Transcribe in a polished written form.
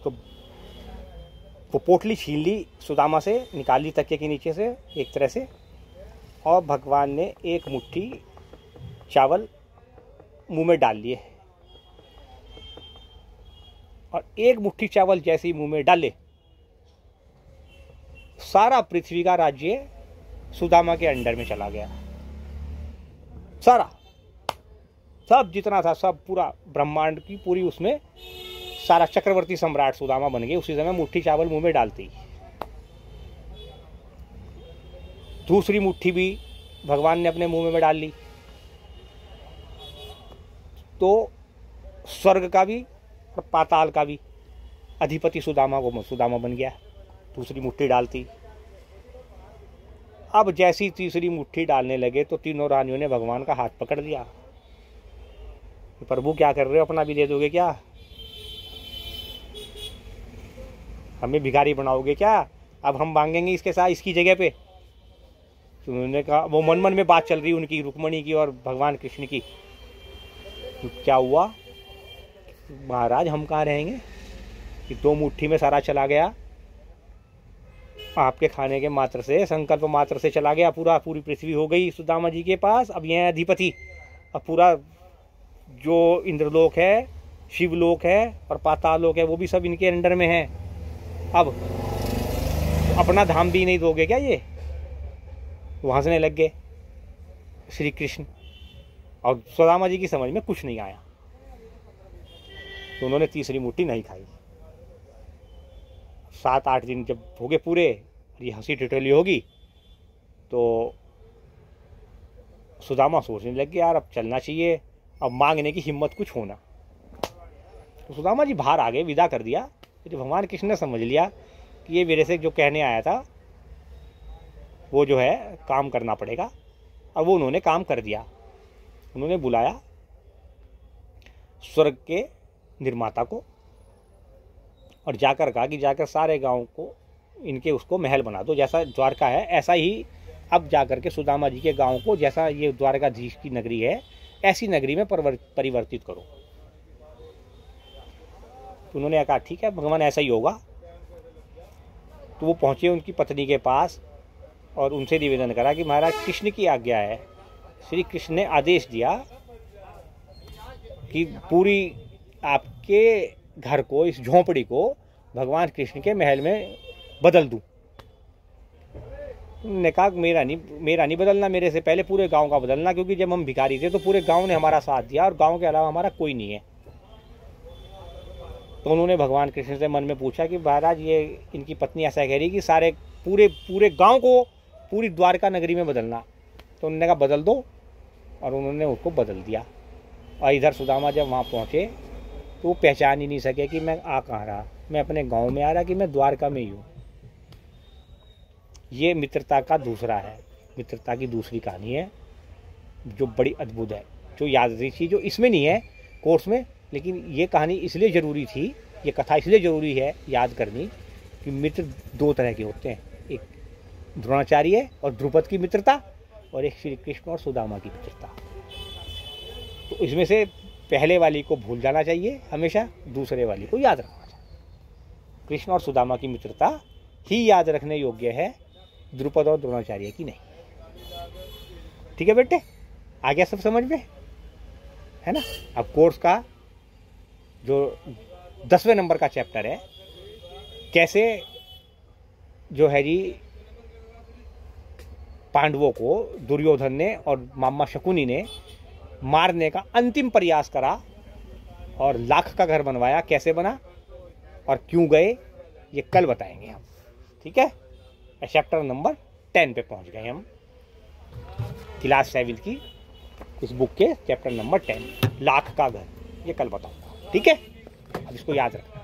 तो वो पोटली छीन ली सुदामा से, निकाल ली तकिए के नीचे से एक तरह से, और भगवान ने एक मुट्ठी चावल मुंह में डाल लिए। और एक मुट्ठी चावल जैसे ही मुंह में डाले, सारा पृथ्वी का राज्य सुदामा के अंडर में चला गया। सारा सब जितना था सब, पूरा ब्रह्मांड की पूरी, उसमें सारा चक्रवर्ती सम्राट सुदामा बन गए उसी समय मुट्ठी चावल मुंह में डालते ही। दूसरी मुट्ठी भी भगवान ने अपने मुंह में डाल ली, तो स्वर्ग का भी और पाताल का भी अधिपति सुदामा बन गया दूसरी मुट्ठी डालती। अब जैसी तीसरी मुट्ठी डालने लगे तो तीनों रानियों ने भगवान का हाथ पकड़ लिया। प्रभु क्या कर रहे हो, अपना भी दे दोगे क्या, हमें भिखारी बनाओगे क्या, अब हम मांगेंगे इसके साथ इसकी जगह पे। तो उन्होंने कहा, वो मन मन में बात चल रही उनकी, रुक्मणी की और भगवान कृष्ण की। तो क्या हुआ, महाराज हम कहाँ रहेंगे कि 2 मुट्ठी में सारा चला गया, आपके खाने के मात्र से, संकल्प मात्र से चला गया, पूरी पृथ्वी हो गई सुदामा जी के पास। अब यह अधिपति, अब पूरा जो इंद्रलोक है, शिवलोक है और पाताल लोक है, वो भी सब इनके अंडर में है। अब अपना धाम भी नहीं दोगे क्या, ये वो हंसने लग गए श्री कृष्ण। और सुदामा जी की समझ में कुछ नहीं आया, तो उन्होंने तीसरी मुट्ठी नहीं खाई। 7-8 दिन जब हो गए पूरे, ये हंसी ठिठोली होगी, तो सुदामा सोचने लग गया, यार अब चलना चाहिए, अब मांगने की हिम्मत कुछ होना। तो सुदामा जी बाहर आ गए, विदा कर दिया। तो भगवान कृष्ण ने समझ लिया कि ये मेरे से जो कहने आया था वो जो है काम करना पड़ेगा, और वो उन्होंने काम कर दिया। उन्होंने बुलाया स्वर्ग के निर्माता को और जाकर कहा कि जाकर सारे गांव को इनके उसको महल बना दो, जैसा द्वारका है ऐसा ही अब जाकर के सुदामा जी के गांव को, जैसा ये द्वारकाधीश की नगरी है ऐसी नगरी में परिवर्तित करो। तो उन्होंने कहा ठीक है भगवान ऐसा ही होगा। तो वो पहुँचे उनकी पत्नी के पास और उनसे निवेदन करा कि महाराज कृष्ण की आज्ञा है, श्री कृष्ण ने आदेश दिया कि पूरी आपके घर को, इस झोंपड़ी को भगवान कृष्ण के महल में बदल दूं। उन्होंने कहा मेरा नहीं बदलना, मेरे से पहले पूरे गांव का बदलना, क्योंकि जब हम भिखारी थे तो पूरे गांव ने हमारा साथ दिया और गांव के अलावा हमारा कोई नहीं है। तो उन्होंने भगवान कृष्ण से मन में पूछा कि महाराज ये इनकी पत्नी ऐसा कह रही कि सारे पूरे गांव को पूरी द्वारका नगरी में बदलना। तो उन्होंने कहा बदल दो, और उन्होंने उसको बदल दिया। और इधर सुदामा जब वहाँ पहुँचे तो वो पहचान ही नहीं सके कि मैं आ कहाँ रहा, मैं अपने गांव में आ रहा कि मैं द्वारका में ही हूँ। ये मित्रता का दूसरा है, मित्रता की दूसरी कहानी है जो बड़ी अद्भुत है, जो याद रही थी, जो इसमें नहीं है कोर्स में, लेकिन ये कहानी इसलिए ज़रूरी थी, ये कथा इसलिए ज़रूरी है याद करनी कि मित्र 2 तरह के होते हैं, एक द्रोणाचार्य और द्रुपद की मित्रता, और एक श्री कृष्ण और सुदामा की मित्रता। तो इसमें से पहले वाली को भूल जाना चाहिए हमेशा, दूसरे वाली को याद रखना चाहिए। कृष्ण और सुदामा की मित्रता ही याद रखने योग्य है, द्रुपद और द्रोणाचार्य की नहीं। ठीक है बेटे, आ गया सब समझ में, है ना। अब कोर्स का जो 10वें नंबर का चैप्टर है, कैसे जो है जी पांडवों को दुर्योधन ने और मामा शकुनी ने मारने का अंतिम प्रयास करा और लाख का घर बनवाया, कैसे बना और क्यों गए, ये कल बताएंगे हम। ठीक है, चैप्टर नंबर 10 पे पहुंच गए हम, क्लास 7 की इस बुक के चैप्टर नंबर 10, लाख का घर, ये कल बताऊंगा। ठीक है, अब इसको याद रखना।